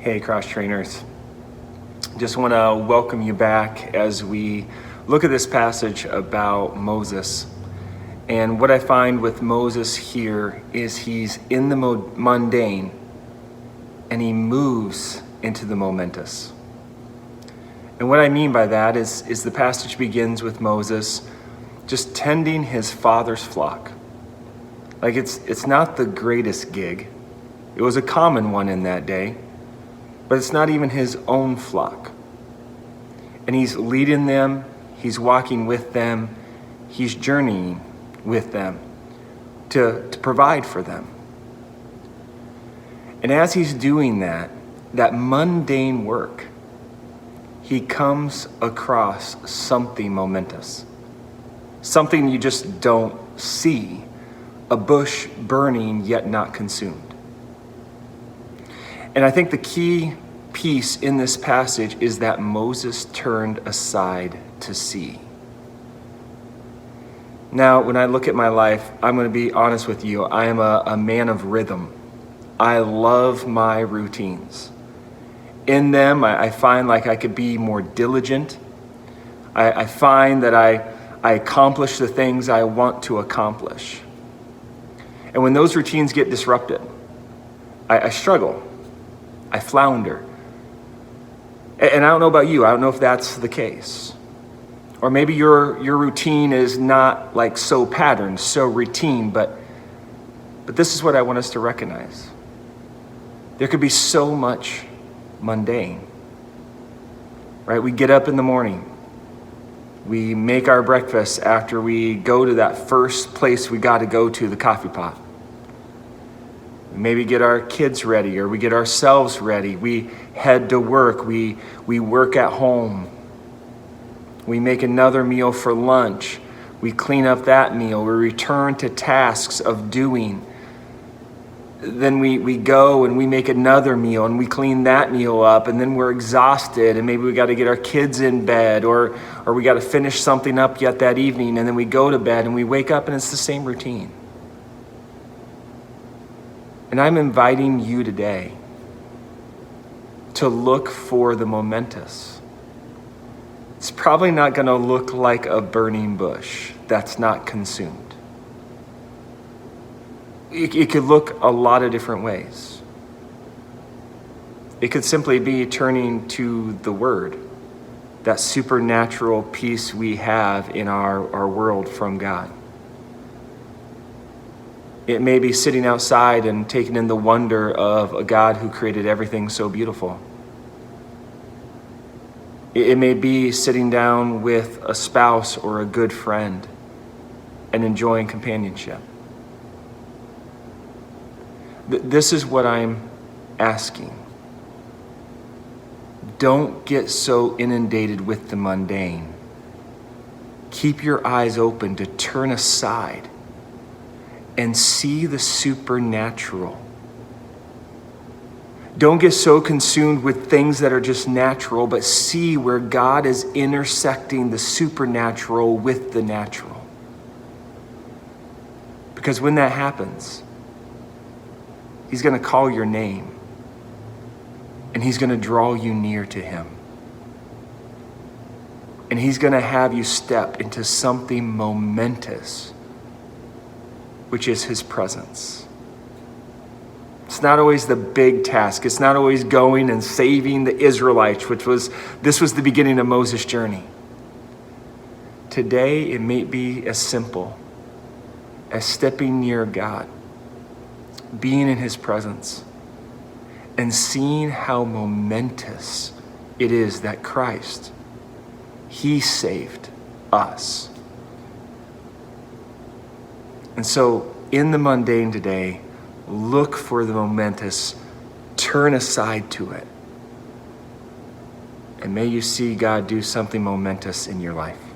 Hey, cross trainers. Just want to welcome you back as we look at this passage about Moses. And what I find with Moses here is he's in the mundane and he moves into the momentous. And what I mean by that is the passage begins with Moses just tending his father's flock. Like it's not the greatest gig. It was a common one in that day, but it's not even his own flock. And he's leading them, he's walking with them, he's journeying with them to provide for them. And as he's doing that mundane work, he comes across something momentous, something you just don't see, a bush burning yet not consumed. And I think the key piece in this passage is that Moses turned aside to see. Now, when I look at my life, I'm going to be honest with you. I am a man of rhythm. I love my routines. In them, I find like I could be more diligent. I find that I accomplish the things I want to accomplish. And when those routines get disrupted, I struggle. I flounder. And I don't know about you. I don't know if that's the case. Or maybe your routine is not like so patterned, so routine, but this is what I want us to recognize. There could be so much mundane, right? We get up in the morning. We make our breakfast after we go to that first place we got to go to, the coffee pot. We maybe get our kids ready, or we get ourselves ready. We head to work. We work at home. We make another meal for lunch. We clean up that meal. We return to tasks of doing. Then we go and we make another meal and we clean that meal up, and then we're exhausted and maybe we got to get our kids in bed, or we got to finish something up yet that evening, and then we go to bed and we wake up and it's the same routine. And I'm inviting you today to look for the momentous. It's probably not going to look like a burning bush that's not consumed. It could look a lot of different ways. It could simply be turning to the Word, that supernatural peace we have in our world from God. It may be sitting outside and taking in the wonder of a God who created everything so beautiful. It may be sitting down with a spouse or a good friend and enjoying companionship. This is what I'm asking. Don't get so inundated with the mundane. Keep your eyes open to turn aside and see the supernatural. Don't get so consumed with things that are just natural, but see where God is intersecting the supernatural with the natural. Because when that happens, He's going to call your name, and He's going to draw you near to Him. And He's going to have you step into something momentous, which is His presence. It's not always the big task. It's not always going and saving the Israelites, this was the beginning of Moses' journey. Today, it may be as simple as stepping near God, being in His presence, and seeing how momentous it is that Christ, He saved us. And so in the mundane today, look for the momentous, turn aside to it, and may you see God do something momentous in your life.